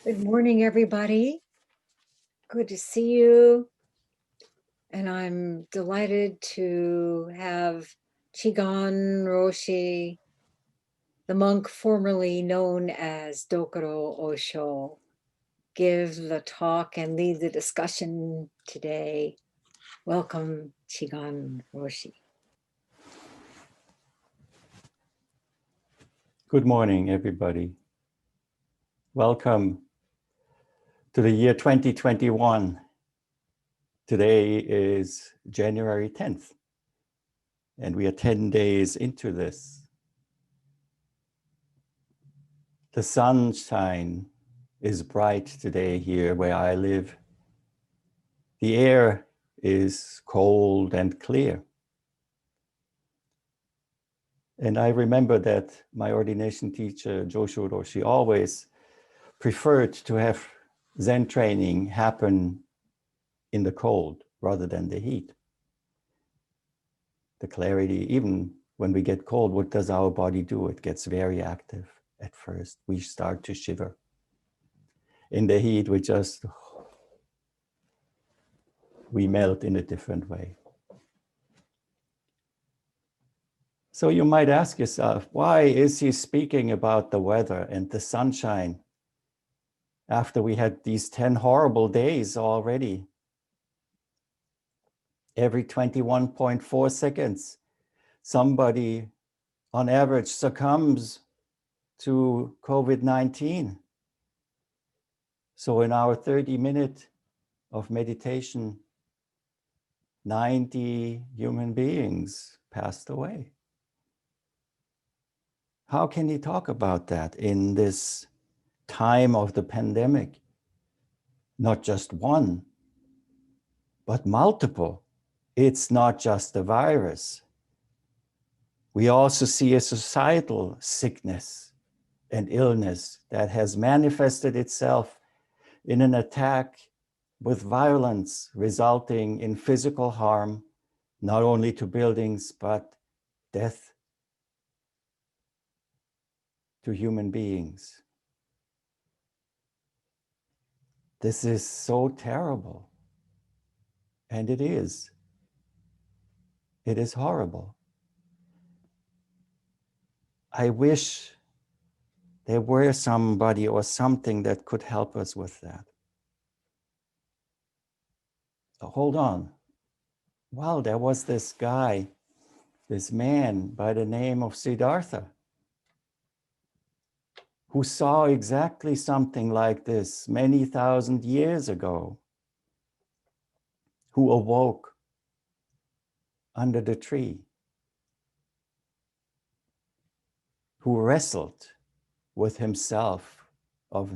Good morning, everybody. Good to see you. And I'm delighted to have Chigan Roshi, the monk formerly known as Dokuro Osho, give the talk and lead the discussion today. Welcome, Chigan Roshi. Good morning, everybody. Welcome to the year 2021. Today is January 10th, and we are 10 days into this. The sunshine is bright today here where I live. The air is cold and clear. And I remember that my ordination teacher, Joshu Roshi, always preferred to have Zen training happen in the cold rather than the heat. The clarity, even when we get cold, what does our body do? It gets very active at first. We start to shiver. In the heat, we melt in a different way. So you might ask yourself, why is he speaking about the weather and the sunshine after we had these 10 horrible days already? Every 21.4 seconds, somebody on average succumbs to COVID-19. So in our 30-minute of meditation, 90 human beings passed away. How can he talk about that in this time of the pandemic? Not just one, but multiple. It's not just a virus. We also see a societal sickness and illness that has manifested itself in an attack with violence resulting in physical harm, not only to buildings, but death to human beings. This is so terrible. And it is. It is horrible. I wish there were somebody or something that could help us with that. So hold on. Well, there was this guy, this man by the name of Siddhartha, who saw exactly something like this many thousand years ago, who awoke under the tree, who wrestled with himself of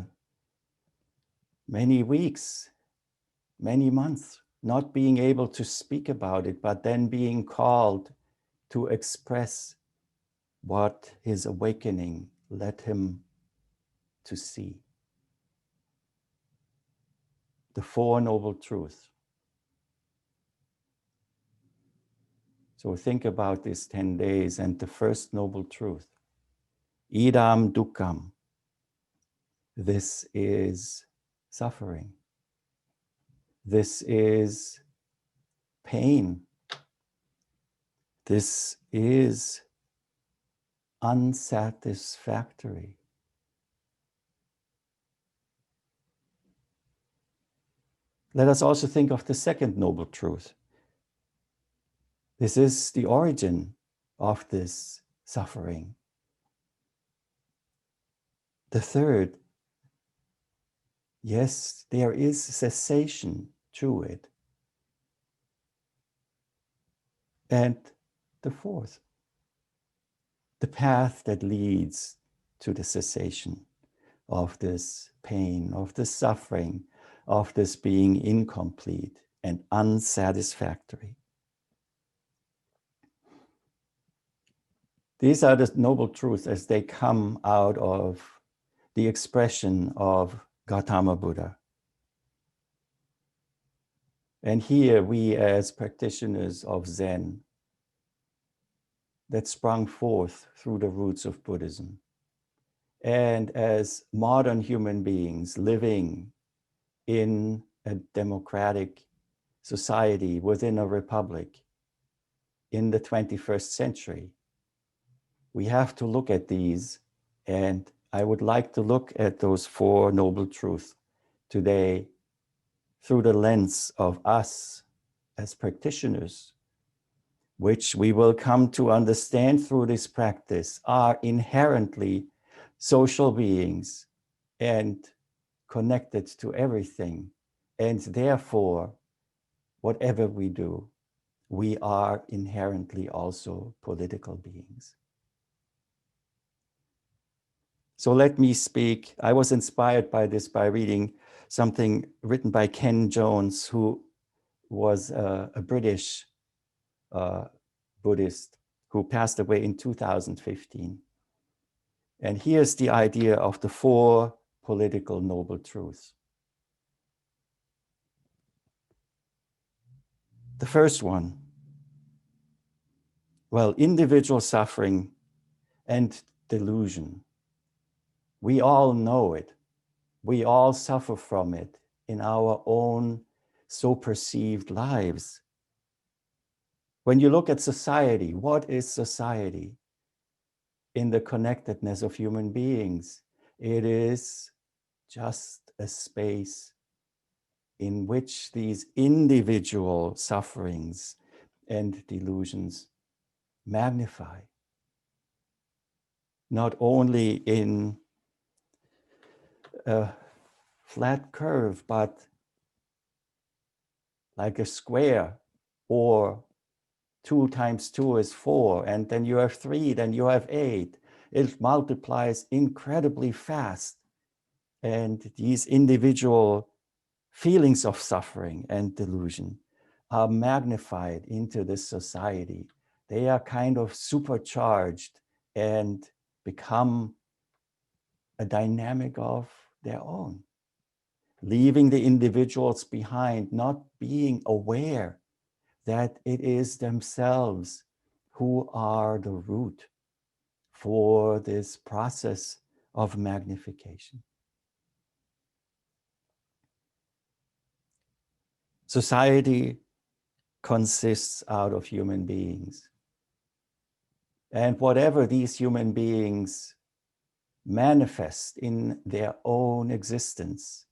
many weeks, many months, not being able to speak about it, but then being called to express what his awakening led him to see. The Four Noble Truths. So think about these 10 days and the first noble truth. Idam dukkam. This is suffering. This is pain. This is unsatisfactory. Let us also think of the second noble truth. This is the origin of this suffering. The third, yes, there is cessation to it. And the fourth, the path that leads to the cessation of this pain, of this suffering, of this being incomplete and unsatisfactory. These are the noble truths as they come out of the expression of Gautama Buddha. And here we as practitioners of Zen that sprung forth through the roots of Buddhism And as modern human beings living in a democratic society within a republic in the 21st century, we have to look at these. And I would like to look at those four noble truths today through the lens of us as practitioners, which we will come to understand through this practice are inherently social beings and connected to everything. And therefore, whatever we do, we are inherently also political beings. So let me speak. I was inspired by this by reading something written by Ken Jones, who was a British Buddhist who passed away in 2015. And here's the idea of the four political noble truths. The first one, well, individual suffering and delusion. We all know it. We all suffer from it in our own so perceived lives. When you look at society, what is society? In the connectedness of human beings, it is just a space in which these individual sufferings and delusions magnify. Not only in a flat curve, but like a square, or 2 times 2 is 4, and then you have 3, then you have 8. It multiplies incredibly fast. And these individual feelings of suffering and delusion are magnified into this society. They are kind of supercharged and become a dynamic of their own, leaving the individuals behind, not being aware that it is themselves who are the root for this process of magnification. Society consists out of human beings. And whatever these human beings manifest in their own existence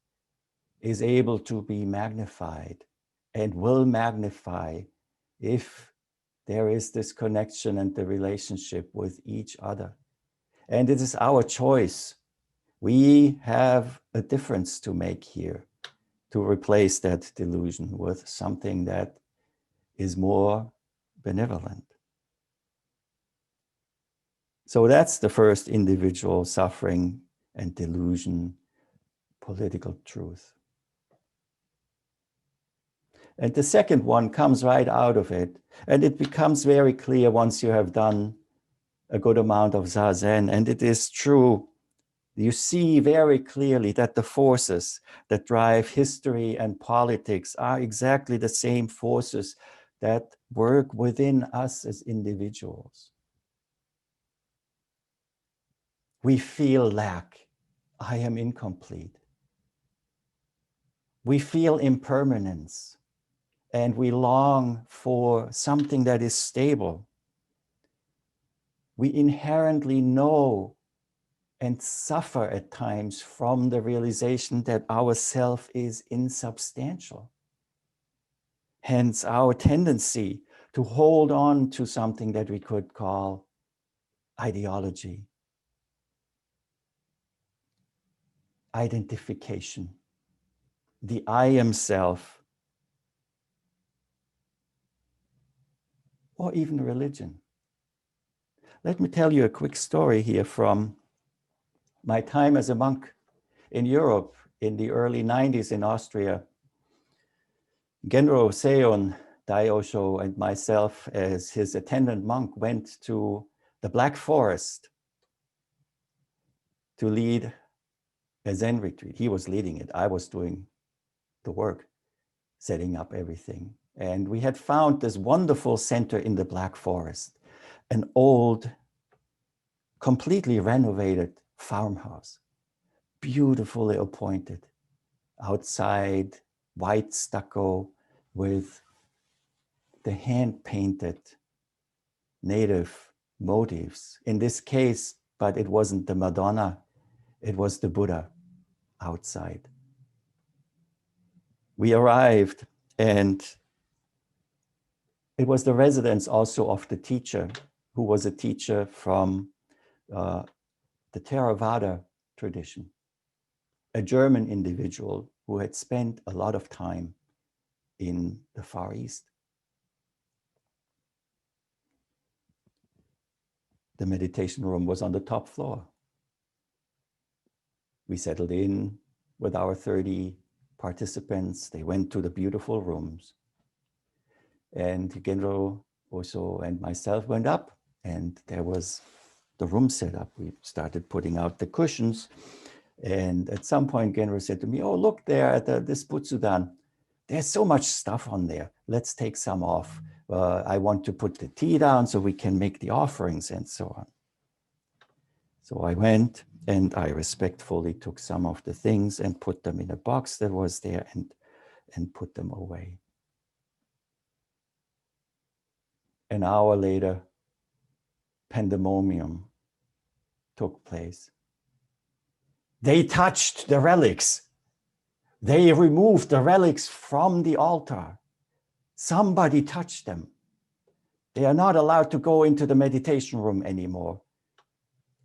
is able to be magnified and will magnify if there is this connection and the relationship with each other. And it is our choice. We have a difference to make here to replace that delusion with something that is more benevolent. So that's the first individual suffering and delusion political truth. And the second one comes right out of it. And it becomes very clear once you have done a good amount of Zazen. And it is true. You see very clearly that the forces that drive history and politics are exactly the same forces that work within us as individuals. We feel lack. I am incomplete. We feel impermanence, and we long for something that is stable. We inherently know and suffer at times from the realization that our self is insubstantial. Hence our tendency to hold on to something that we could call ideology, identification, the I am self, or even religion. Let me tell you a quick story here from my time as a monk in Europe in the early 90s in Austria. Genro Seon Daiyosho and myself, as his attendant monk, went to the Black Forest to lead a Zen retreat. He was leading it. I was doing the work, setting up everything. And we had found this wonderful center in the Black Forest, an old, completely renovated farmhouse, beautifully appointed, outside, white stucco with the hand-painted native motifs. In this case, but it wasn't the Madonna, it was the Buddha outside. We arrived, and it was the residence also of the teacher, who was a teacher from the Theravada tradition, a German individual who had spent a lot of time in the Far East. The meditation room was on the top floor. We settled in with our 30 participants. They went to the beautiful rooms. And Genro also and myself went up, and there was the room set up. We started putting out the cushions. And at some point, Genro said to me, "Oh, look there at this Butsudan. There's so much stuff on there. Let's take some off. I want to put the tea down so we can make the offerings," and so on. So I went and I respectfully took some of the things and put them in a box that was there and put them away. An hour later, pandemonium took place. They touched the relics. They removed the relics from the altar. Somebody touched them. They are not allowed to go into the meditation room anymore.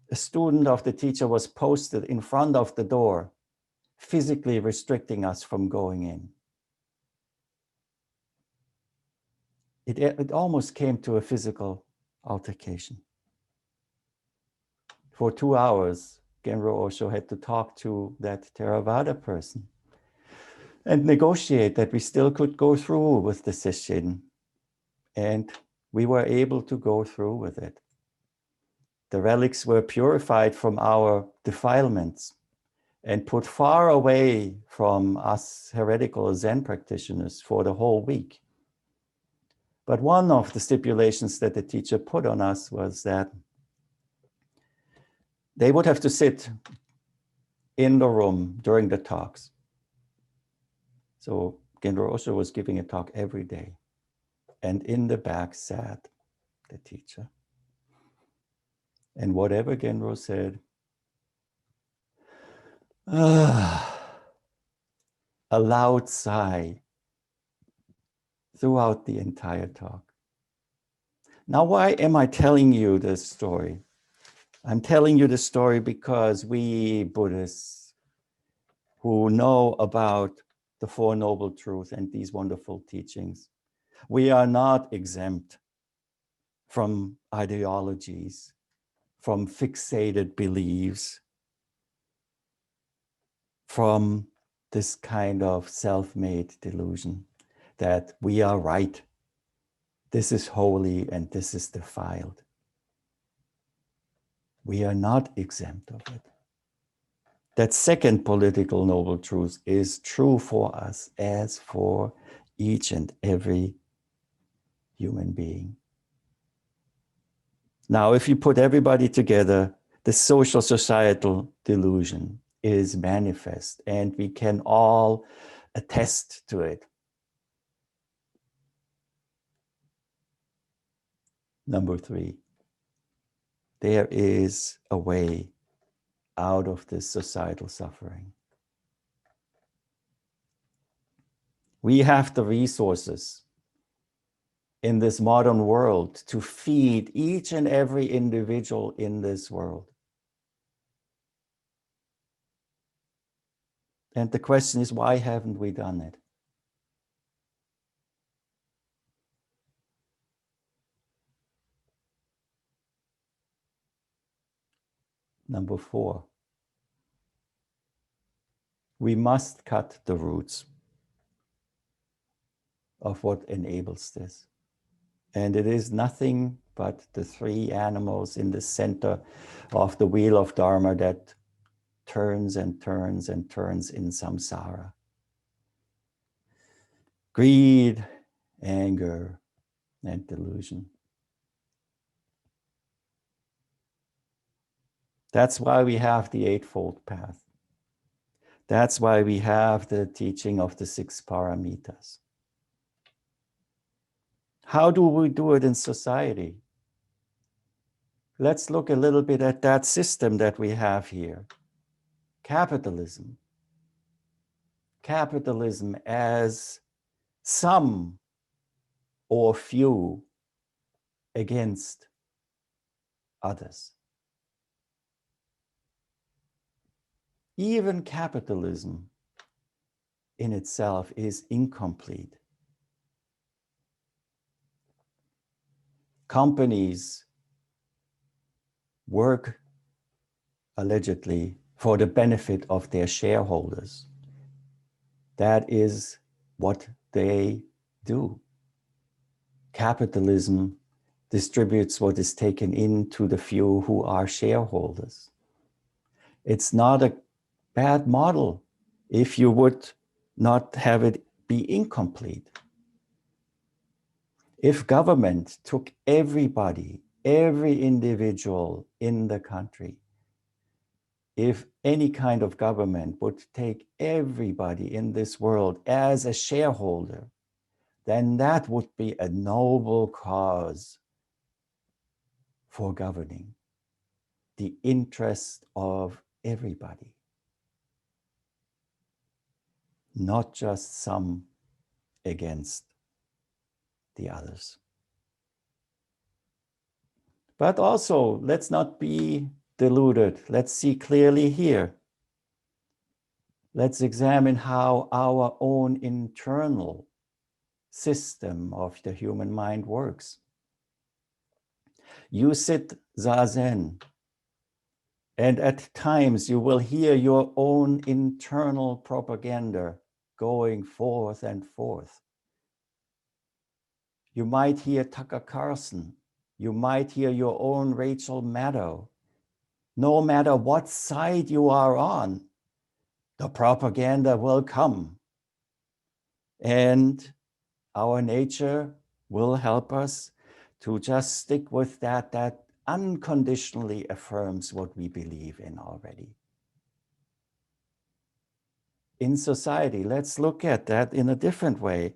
A student of the teacher was posted in front of the door, physically restricting us from going in. It almost came to a physical altercation. For 2 hours, Genro Osho had to talk to that Theravada person and negotiate that we still could go through with the sesshin. And we were able to go through with it. The relics were purified from our defilements and put far away from us heretical Zen practitioners for the whole week. But one of the stipulations that the teacher put on us was that they would have to sit in the room during the talks. So Genro Osho was giving a talk every day. And in the back sat the teacher. And whatever Genro said, a loud sigh throughout the entire talk. Now, why am I telling you this story? I'm telling you this story because we Buddhists who know about the Four Noble Truths and these wonderful teachings, we are not exempt from ideologies, from fixated beliefs, from this kind of self-made delusion that we are right, this is holy and this is defiled. We are not exempt of it. That second political noble truth is true for us as for each and every human being. Now, if you put everybody together, the social societal delusion is manifest, and we can all attest to it. Number 3, there is a way out of this societal suffering. We have the resources in this modern world to feed each and every individual in this world. And the question is, why haven't we done it? Number 4, we must cut the roots of what enables this. And it is nothing but the 3 animals in the center of the wheel of Dharma that turns and turns and turns in samsara. Greed, anger, and delusion. That's why we have the Eightfold Path. That's why we have the teaching of the 6 paramitas. How do we do it in society? Let's look a little bit at that system that we have here. Capitalism. Capitalism as some or few against others. Even capitalism in itself is incomplete. Companies work allegedly for the benefit of their shareholders. That is what they do. Capitalism distributes what is taken in to the few who are shareholders. It's not a bad model if you would not have it be incomplete. If government took everybody, every individual in the country, if any kind of government would take everybody in this world as a shareholder, then that would be a noble cause for governing the interest of everybody, not just some against the others. But also, let's not be deluded. Let's see clearly here. Let's examine how our own internal system of the human mind works. You sit zazen, and at times you will hear your own internal propaganda going forth and forth. You might hear Tucker Carlson. You might hear your own Rachel Maddow. No matter what side you are on, the propaganda will come. And our nature will help us to just stick with that unconditionally affirms what we believe in already. In society, let's look at that in a different way.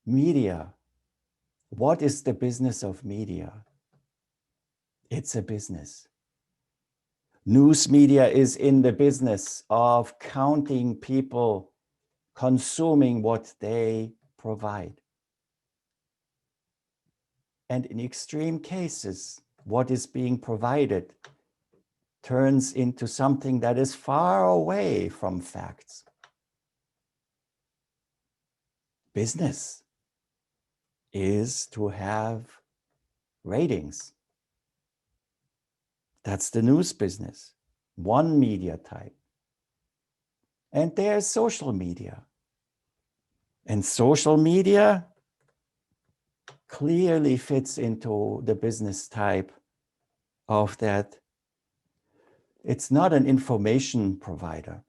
Media. What is the business of media? It's a business. News media is in the business of counting people consuming what they provide. And in extreme cases, what is being provided turns into something that is far away from facts. Business is to have ratings. That's the news business, one media type. And there's social media. And social media clearly fits into the business type of that. It's not an information provider.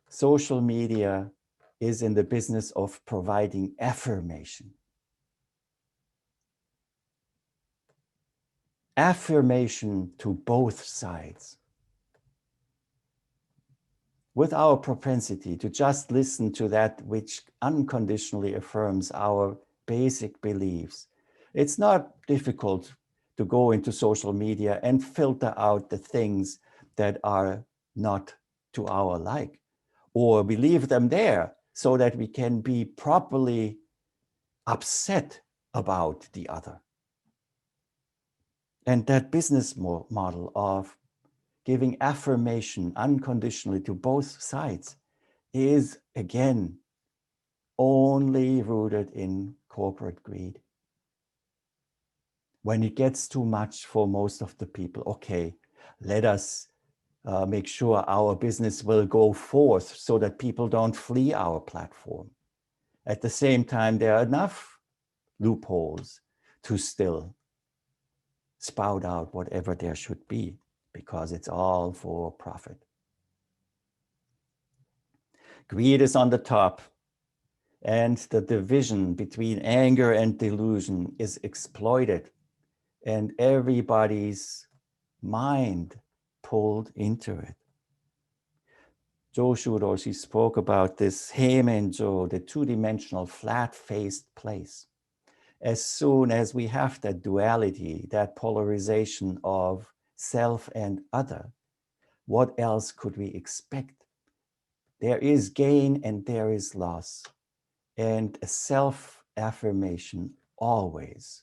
Social media is in the business of providing affirmation. Affirmation to both sides. With our propensity to just listen to that which unconditionally affirms our basic beliefs, it's not difficult to go into social media and filter out the things that are not to our like, or we leave them there so that we can be properly upset about the other. And that business model of giving affirmation unconditionally to both sides is, again, only rooted in corporate greed. When it gets too much for most of the people, okay, let us make sure our business will go forth so that people don't flee our platform. At the same time, there are enough loopholes to still spout out whatever there should be, because it's all for profit. Greed is on the top, and the division between anger and delusion is exploited, and everybody's mind pulled into it. Joshu Roshi spoke about this heimenjo, the two-dimensional flat-faced place. As soon as we have that duality, that polarization of self and other, what else could we expect? There is gain and there is loss. And a self-affirmation always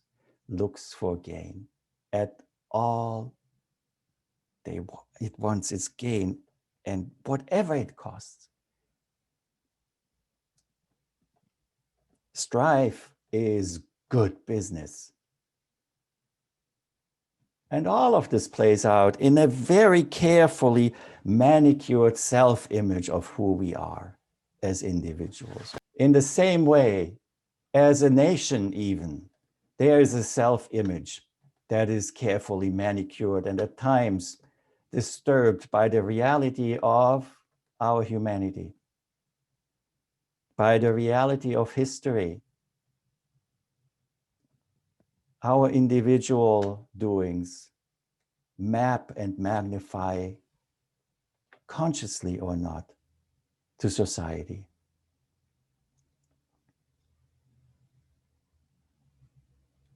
looks for gain. At all, it wants its gain, and whatever it costs. Strife is good business. And all of this plays out in a very carefully manicured self-image of who we are as individuals. In the same way, as a nation even, there is a self-image that is carefully manicured and at times disturbed by the reality of our humanity, by the reality of history, our individual doings map and magnify, consciously or not, to society.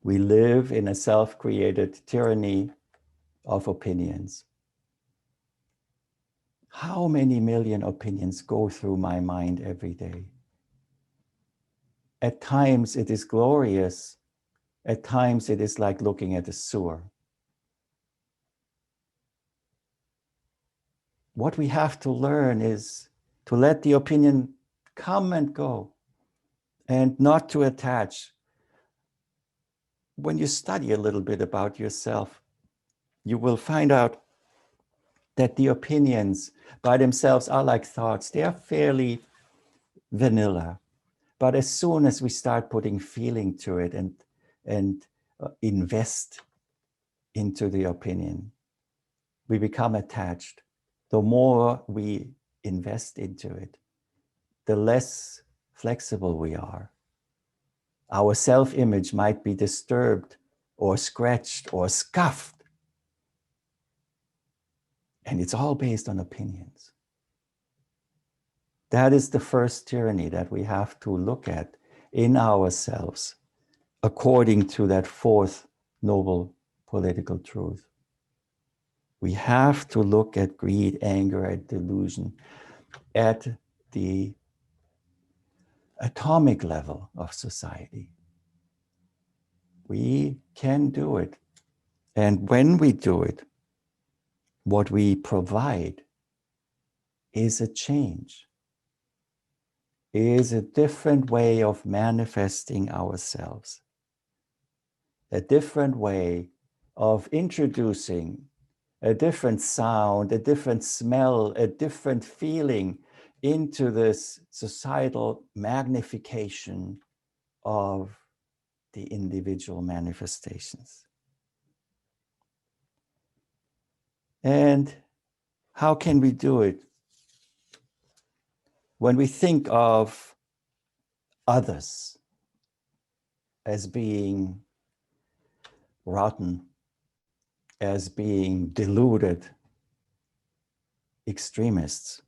We live in a self-created tyranny of opinions. How many million opinions go through my mind every day? At times it is glorious. At times it is like looking at a sewer. What we have to learn is to let the opinion come and go and not to attach. When you study a little bit about yourself, you will find out that the opinions by themselves are like thoughts. They are fairly vanilla. But as soon as we start putting feeling to it and invest into the opinion, we become attached. The more we invest into it, the less flexible we are. Our self-image might be disturbed or scratched or scuffed. And it's all based on opinions. That is the first tyranny that we have to look at in ourselves, according to that fourth noble political truth. We have to look at greed, anger, and delusion at the atomic level of society. We can do it. And when we do it, what we provide is a change, is a different way of manifesting ourselves, a different way of introducing a different sound, a different smell, a different feeling into this societal magnification of the individual manifestations. And how can we do it? When we think of others as being rotten, as being deluded extremists,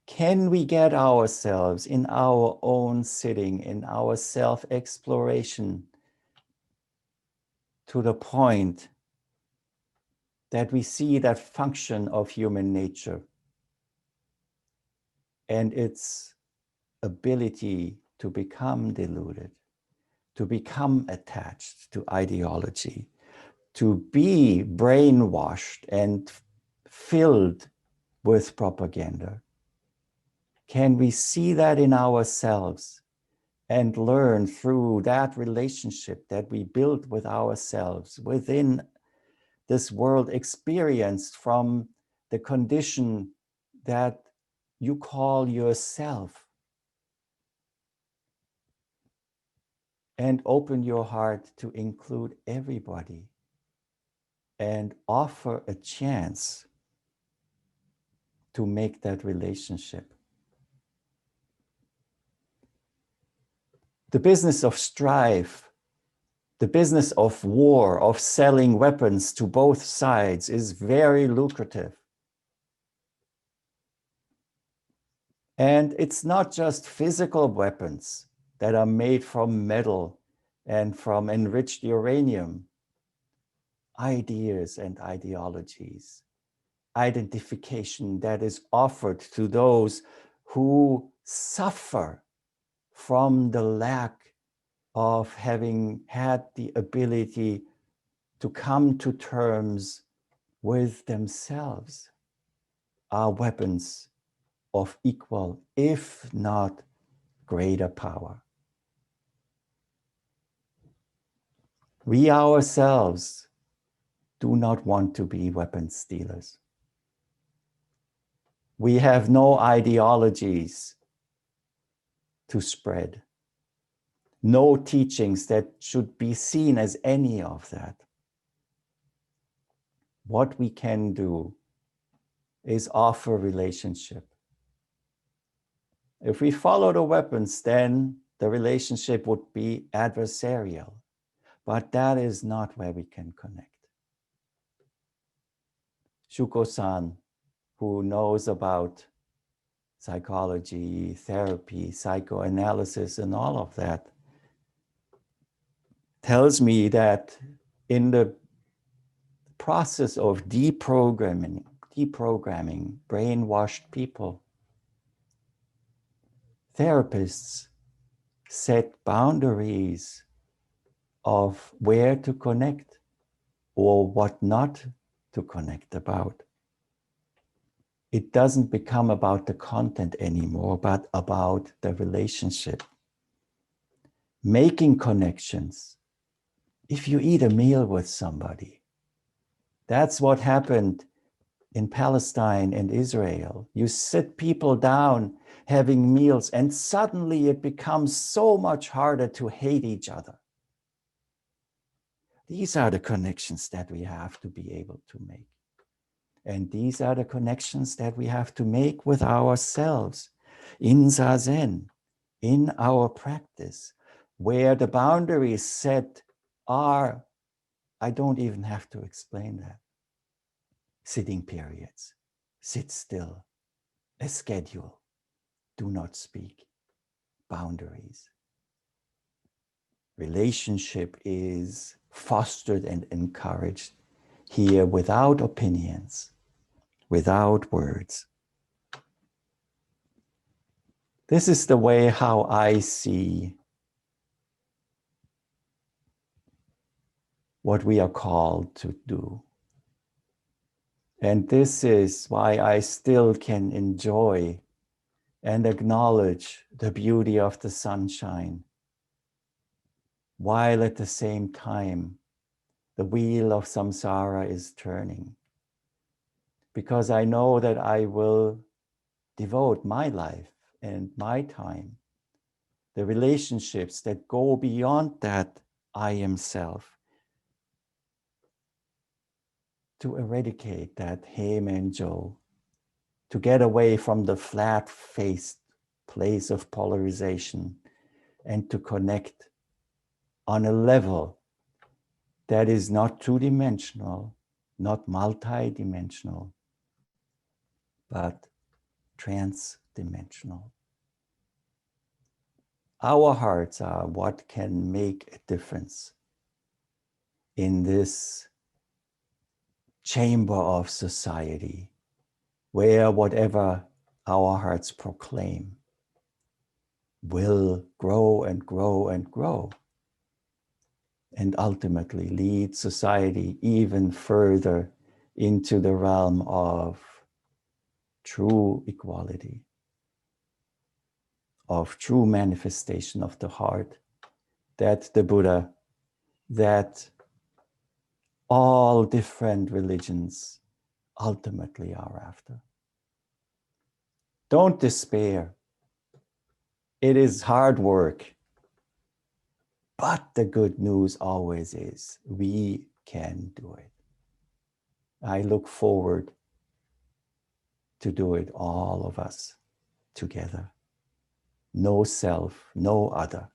can we get ourselves in our own sitting, in our self-exploration, to the point that we see that function of human nature and its ability to become deluded, to become attached to ideology, to be brainwashed and filled with propaganda? Can we see that in ourselves and learn through that relationship that we build with ourselves within this world experienced from the condition that you call yourself, and open your heart to include everybody and offer a chance to make that relationship? The business of strife The business of war, of selling weapons to both sides, is very lucrative. And it's not just physical weapons that are made from metal and from enriched uranium. Ideas and ideologies, identification that is offered to those who suffer from the lack of having had the ability to come to terms with themselves, are weapons of equal, if not greater power. We ourselves do not want to be weapons dealers. We have no ideologies to spread, no teachings that should be seen as any of that. What we can do is offer relationship. If we follow the weapons, then the relationship would be adversarial, but that is not where we can connect. Shuko-san, who knows about psychology, therapy, psychoanalysis, and all of that, tells me that in the process of deprogramming brainwashed people, therapists set boundaries of where to connect or what not to connect about. It doesn't become about the content anymore, but about the relationship. Making connections. If you eat a meal with somebody, that's what happened in Palestine and Israel. You sit people down having meals, and suddenly it becomes so much harder to hate each other. These are the connections that we have to be able to make. And these are the connections that we have to make with ourselves in Zazen, in our practice, where the boundaries set are, I don't even have to explain that. Sitting periods, sit still, a schedule, do not speak, boundaries. Relationship is fostered and encouraged here without opinions, without words. This is the way how I see what we are called to do. And this is why I still can enjoy and acknowledge the beauty of the sunshine, while at the same time the wheel of samsara is turning. Because I know that I will devote my life and my time, the relationships that go beyond that I am self, to eradicate that Heim and Jo, to get away from the flat-faced place of polarization and to connect on a level that is not two-dimensional, not multi-dimensional, but trans-dimensional. Our hearts are what can make a difference in this chamber of society, where whatever our hearts proclaim will grow and grow and grow, and ultimately lead society even further into the realm of true equality, of true manifestation of the heart that the Buddha, that all different religions ultimately are after. Don't despair. It is hard work. But the good news always is we can do it. I look forward to do it, all of us together. No self, no other.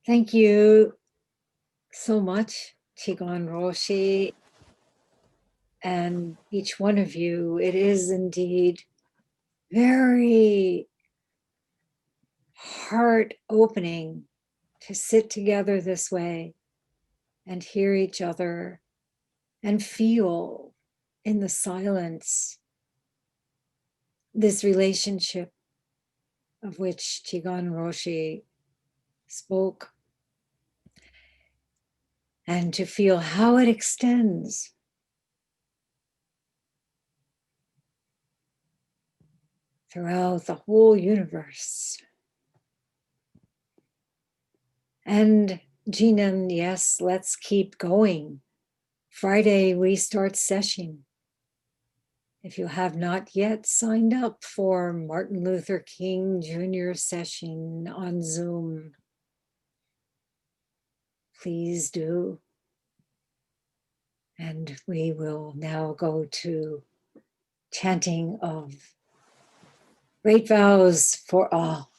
Thank you so much, Chigan Roshi, and each one of you. It is indeed very heart opening to sit together this way and hear each other and feel in the silence this relationship of which Chigan Roshi spoke, and to feel how it extends throughout the whole universe. And Jinan, yes, let's keep going. Friday, we start session. If you have not yet signed up for Martin Luther King Jr. session on Zoom, please do. And we will now go to chanting of great vows for all.